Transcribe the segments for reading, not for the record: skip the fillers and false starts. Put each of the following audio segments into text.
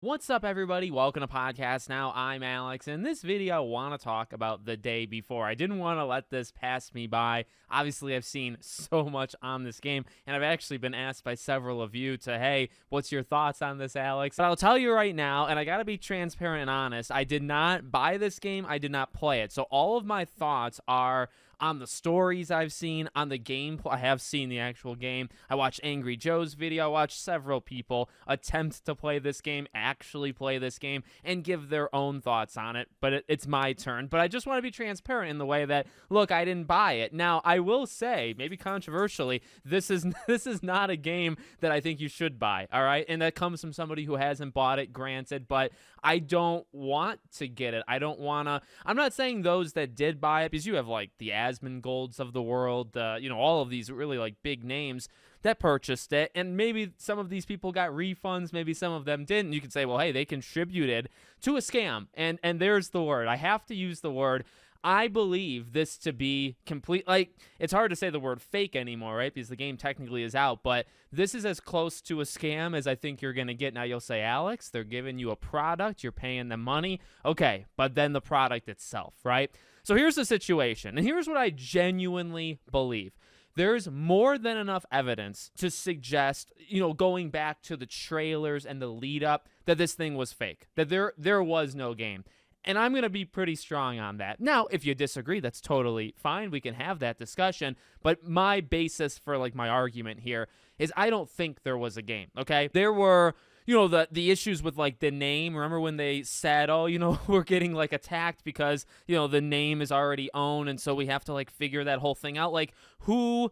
What's up, everybody? Welcome to Podcast Now. I'm Alex. In this video, I want to talk about the day before. I didn't want to let this pass me by. Obviously, I've seen so much on this game, and I've actually been asked by several of you to, hey, what's your thoughts on this, Alex? But I'll tell you right now, and I got to be transparent and honest, I did not buy this game. I did not play it. So all of my thoughts are on the stories I've seen, on the gameplay. I have seen the actual game. I watched Angry Joe's video. I watched several people attempt to play this game, actually play this game, and give their own thoughts on it. But it's my turn. But I just want to be transparent in the way that, look, I didn't buy it. Now, I will say, maybe controversially, this is not a game that I think you should buy, all right? And that comes from somebody who hasn't bought it, granted, but I don't want to get it. I don't want to. I'm not saying those that did buy it, because you have like the Asmongold's of the world, all of these really like big names that purchased it, and maybe some of these people got refunds, maybe some of them didn't. You could say, well, hey, they contributed to a scam, and there's the word. I have to use the word. I believe this to be complete. Like, it's hard to say the word fake anymore, right? Because the game technically is out, but this is as close to a scam as I think you're going to get. Now, you'll say, Alex, they're giving you a product, you're paying them money. Okay, but then the product itself, right? So here's the situation, and here's what I genuinely believe. There's more than enough evidence to suggest, going back to the trailers and the lead up, that this thing was fake, that there was no game. And I'm going to be pretty strong on that. Now, if you disagree, that's totally fine. We can have that discussion. But my basis for like my argument here is I don't think there was a game, okay? There were, the issues with like the name. Remember when they said, oh, we're getting like attacked because, the name is already owned. And so we have to like figure that whole thing out. Like who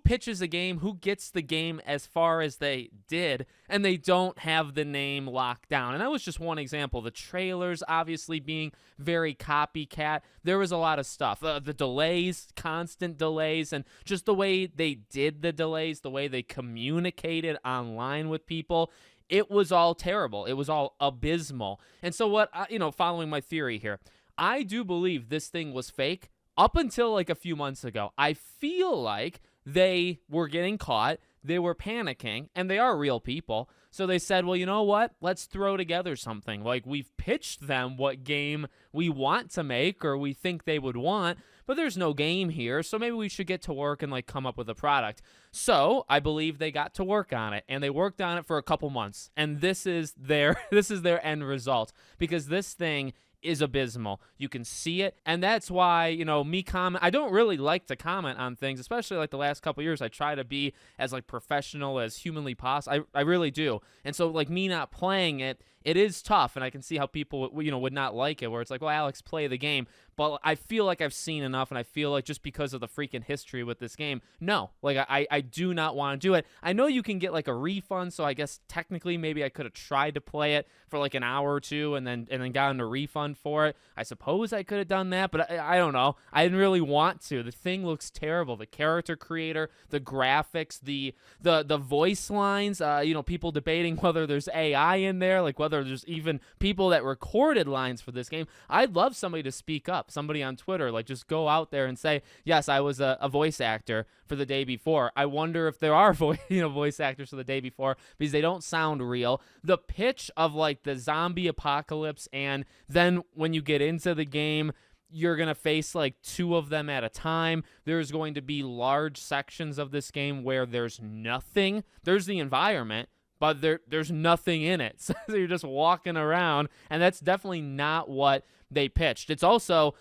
pitches a game, who gets the game as far as they did, and they don't have the name locked down. And that was just one example. The trailers obviously being very copycat. There was a lot of stuff. The delays, constant delays, and just the way they did the delays, the way they communicated online with people, it was all terrible. It was all abysmal. And so following my theory here, I do believe this thing was fake up until like a few months ago. I feel like they were getting caught, they were panicking, and they are real people. So they said, well, you know what? Let's throw together something. Like, we've pitched them what game we want to make or we think they would want, but there's no game here, so maybe we should get to work and like come up with a product. So I believe they got to work on it, and they worked on it for a couple months, and this is their end result, because this thing is abysmal. You can see it, and that's why, I don't really like to comment on things, especially like the last couple years. I try to be as like professional as humanly possible. I really do. And so like me not playing it, it is tough, and I can see how people would not like it, where it's like, well, Alex, play the game. But I feel like I've seen enough, and I feel like just because of the freaking history with this game, no, like I do not want to do it. I know you can get like a refund, so I guess technically maybe I could have tried to play it for like an hour or two and then gotten a refund for it. I suppose I could have done that, but I don't know. I didn't really want to. The thing looks terrible. The character creator, the graphics, the voice lines, people debating whether there's AI in there, like whether there's even people that recorded lines for this game. I'd love somebody to speak up. Somebody on Twitter, like, just go out there and say, yes, I was a voice actor for the day before. I wonder if there are voice actors for the day before, because they don't sound real. The pitch of like the zombie apocalypse, and then when you get into the game, you're going to face like two of them at a time. There's going to be large sections of this game where there's nothing. There's the environment, but there's nothing in it. So you're just walking around, and that's definitely not what they pitched. It's also,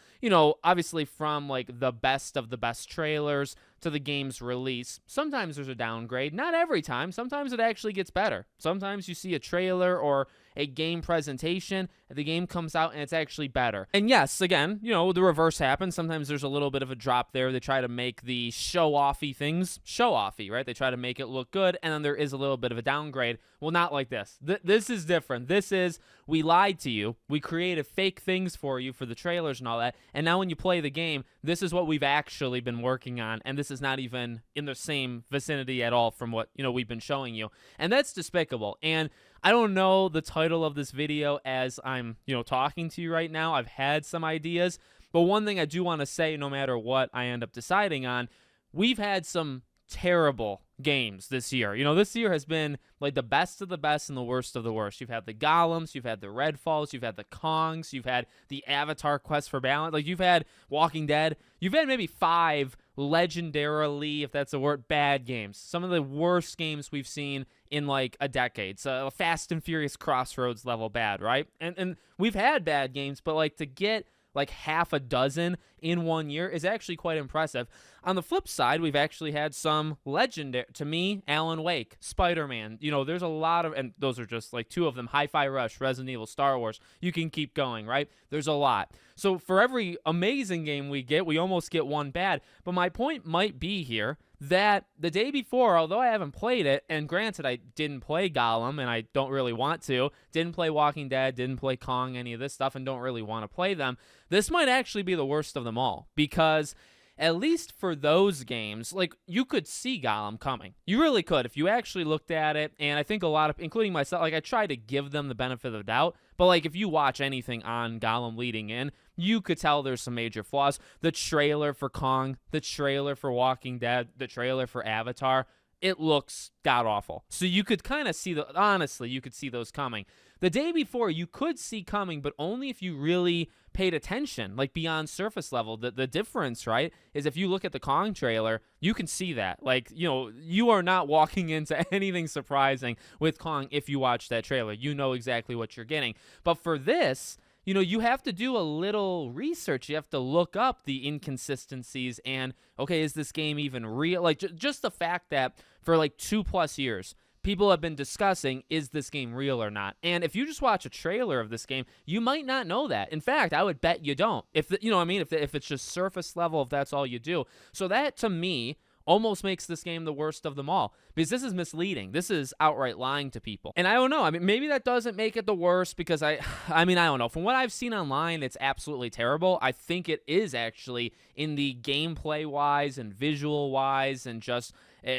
obviously from like the best of the best trailers to the game's release, sometimes there's a downgrade. Not every time. Sometimes it actually gets better. Sometimes you see a trailer or a game presentation, the game comes out and it's actually better. And yes, again, the reverse happens. Sometimes there's a little bit of a drop there. They try to make the show-offy things show-offy, right? They try to make it look good, and then there is a little bit of a downgrade. Well, not like this. This is different. This is, we lied to you. We created fake things for you for the trailers and all that, and now when you play the game, this is what we've actually been working on, and this is not even in the same vicinity at all from what, we've been showing you. And that's despicable. And I don't know the title of this video as I'm, talking to you right now. I've had some ideas, but one thing I do want to say, no matter what I end up deciding on, we've had some terrible games this year. This year has been like the best of the best and the worst of the worst. You've had the Golems, you've had the Redfalls, you've had the Kongs, you've had the Avatar Quest for Balance, like you've had Walking Dead. You've had maybe 5 legendarily, if that's a word, bad games. Some of the worst games we've seen in like a decade. So Fast and Furious Crossroads level bad, right? And we've had bad games, but like to get like half a dozen in 1 year is actually quite impressive. On the flip side, we've actually had some legendary, to me, Alan Wake, Spider-Man. There's a lot of, and those are just like 2 of them, Hi-Fi Rush, Resident Evil, Star Wars. You can keep going, right? There's a lot. So for every amazing game we get, we almost get 1 bad. But my point might be here that the day before, although I haven't played it, and granted I didn't play Golem and I don't really want to, didn't play Walking Dead, didn't play Kong, any of this stuff, and don't really want to play them, this might actually be the worst of them all, because at least for those games, like, you could see Golem coming. You really could if you actually looked at it, and I think a lot of, including myself, like, I try to give them the benefit of the doubt, but like if you watch anything on Golem leading in, you could tell there's some major flaws. The trailer for Kong, the trailer for Walking Dead, the trailer for Avatar, it looks god-awful. So you could kind of see, honestly, you could see those coming. The day before, you could see coming, but only if you really paid attention, like beyond surface level. The difference, right, is if you look at the Kong trailer, you can see that. Like, you are not walking into anything surprising with Kong if you watch that trailer. You know exactly what you're getting. But for this, you have to do a little research. You have to look up the inconsistencies and, okay, is this game even real? Like, just the fact that for like 2+ years, people have been discussing, is this game real or not? And if you just watch a trailer of this game, you might not know that. In fact, I would bet you don't. If it's just surface level, if that's all you do. So that, to me, almost makes this game the worst of them all, because this is misleading. This is outright lying to people. And I don't know. I mean, maybe that doesn't make it the worst, because I don't know. From what I've seen online, it's absolutely terrible. I think it is actually, in the gameplay-wise and visual-wise and just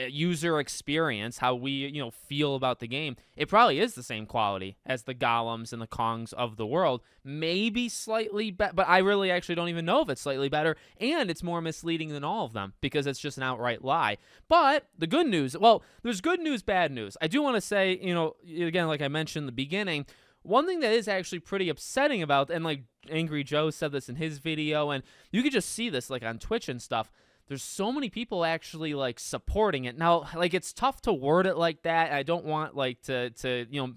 user experience, how we, feel about the game, it probably is the same quality as the Golems and the Kongs of the world. Maybe slightly better, but I really actually don't even know if it's slightly better, and it's more misleading than all of them, because it's just an outright lie. But the good news, well, there's good news, bad news. I do want to say, again, like I mentioned in the beginning, one thing that is actually pretty upsetting about, and like Angry Joe said this in his video, and you could just see this like on Twitch and stuff, there's so many people actually like supporting it. Now, like, it's tough to word it like that. I don't want like to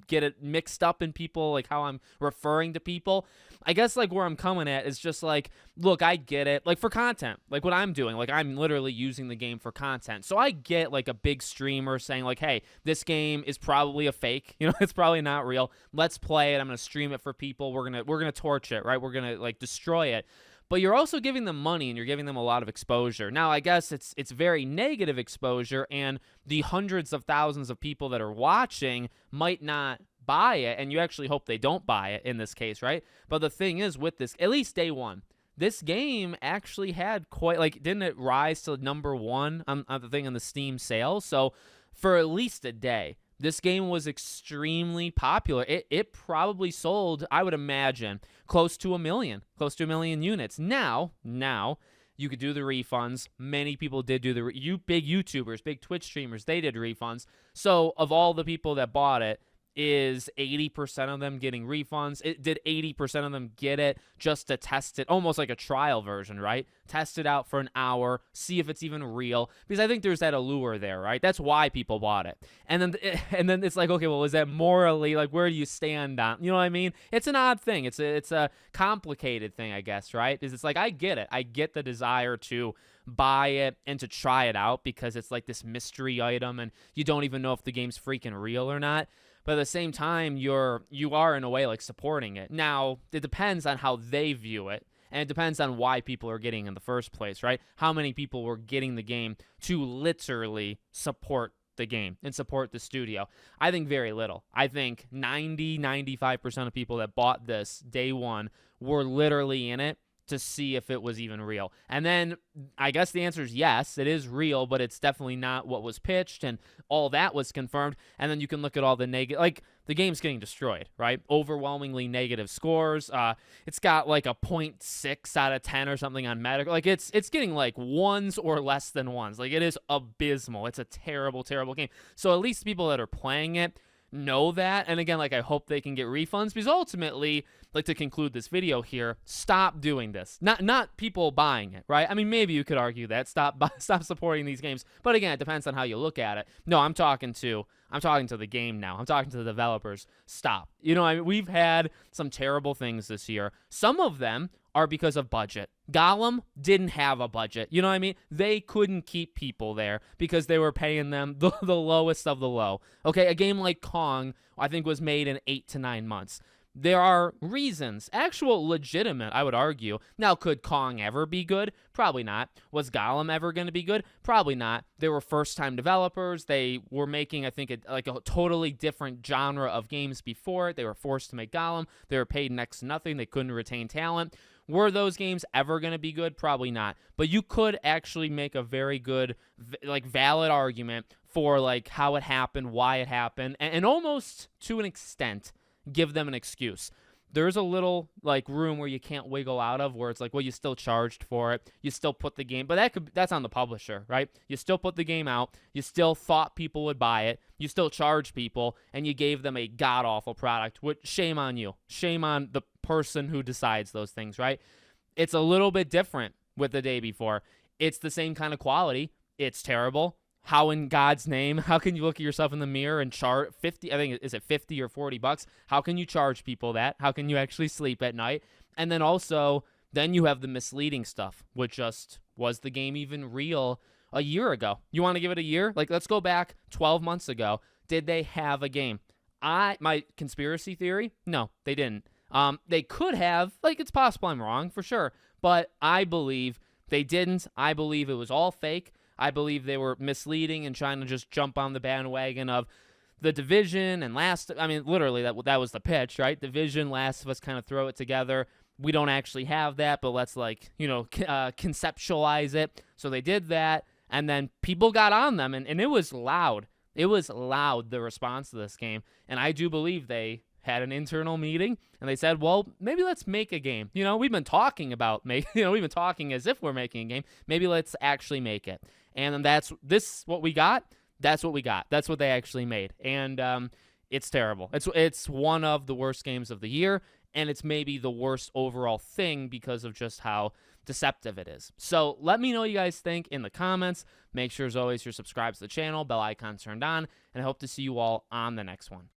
get it mixed up in people, like how I'm referring to people. I guess like where I'm coming at is just like, look, I get it. Like for content, like what I'm doing, like I'm literally using the game for content. So I get like a big streamer saying like, hey, this game is probably a fake. It's probably not real. Let's play it. I'm going to stream it for people. We're going to torch it, right? We're going to like destroy it. But you're also giving them money, and you're giving them a lot of exposure. Now, I guess it's very negative exposure, and the hundreds of thousands of people that are watching might not buy it, and you actually hope they don't buy it in this case, right? But the thing is, with this, at least day one, this game actually had quite, like, didn't it rise to number 1 on the thing on the Steam sales? So for at least a day, this game was extremely popular. It probably sold, I would imagine, close to 1 million units. Now, you could do the refunds. Many people did do big YouTubers, big Twitch streamers, they did refunds. So of all the people that bought it, is 80% of them getting refunds? Did 80% of them get it just to test it, almost like a trial version, right? Test it out for an hour, see if it's even real, because I think there's that allure there, right? That's why people bought it. And then it's like, okay, well, is that morally, like, where do you stand on? You know what I mean? It's an odd thing. It's a complicated thing, I guess, right? Because it's like, I get it. I get the desire to buy it and to try it out, because it's like this mystery item and you don't even know if the game's freaking real or not. But at the same time, you are in a way like supporting it. Now, it depends on how they view it, and it depends on why people are getting in the first place, right? How many people were getting the game to literally support the game and support the studio? I think very little. I think 95% of people that bought this day one were literally in it to see if it was even real. And then I guess the answer is yes, it is real, but it's definitely not what was pitched, and all that was confirmed. And then you can look at all the negative, like the game's getting destroyed, right? Overwhelmingly negative scores. It's got like a 0.6 out of 10 or something on Metacritic. Like it's getting like ones or less than ones. Like it is abysmal. It's a terrible, terrible game. So at least people that are playing it know that. And again, like I hope they can get refunds, because ultimately, like to conclude this video here, stop doing this. Not people buying it, right? I mean, maybe you could argue that stop supporting these games, but again, it depends on how you look at it. No, I'm talking to the game now. I'm talking to the developers. Stop. You know, I mean, we've had some terrible things this year. Some of them are because of budget. Gollum didn't have a budget. You know what I mean? They couldn't keep people there because they were paying them the lowest of the low. Okay, a game like Kong, I think, was made in 8 to 9 months. There are reasons, actual legitimate, I would argue. Now, could Kong ever be good? Probably not. Was Gollum ever going to be good? Probably not. They were first-time developers. They were making, I think, a totally different genre of games before it. They were forced to make Gollum. They were paid next to nothing. They couldn't retain talent. Were those games ever going to be good? Probably not. But you could actually make a very good, like, valid argument for, like, how it happened, why it happened, and almost to an extent give them an excuse. There's a little like room where you can't wiggle out of, where it's like, well, you still charged for it, you still put the game, but that's on the publisher, right? You still put the game out, you still thought people would buy it, you still charge people, and you gave them a god awful product. Which, shame on you, shame on the person who decides those things, right? It's a little bit different with the day before. It's the same kind of quality. It's terrible. How in God's name, how can you look at yourself in the mirror and charge 50, I think, is it 50 or 40 bucks? How can you charge people that? How can you actually sleep at night? And then also, then you have the misleading stuff, which just, was the game even real a year ago? You want to give it a year? Like, let's go back 12 months ago. Did they have a game? My conspiracy theory, no, they didn't. They could have, like, it's possible I'm wrong for sure, but I believe they didn't. I believe it was all fake. I believe they were misleading and trying to just jump on the bandwagon of The Division and literally that was the pitch, right? Division, Last of Us, kind of throw it together. We don't actually have that, but let's conceptualize it. So they did that, and then people got on them, and it was loud. It was loud, the response to this game, and I do believe they had an internal meeting, and they said, well, maybe let's make a game. You know, we've been talking about we've been talking as if we're making a game. Maybe let's actually make it. And that's what we got. That's what we got. That's what they actually made. And it's terrible. It's one of the worst games of the year, and it's maybe the worst overall thing because of just how deceptive it is. So let me know what you guys think in the comments. Make sure, as always, you're subscribed to the channel, bell icon turned on, and I hope to see you all on the next one.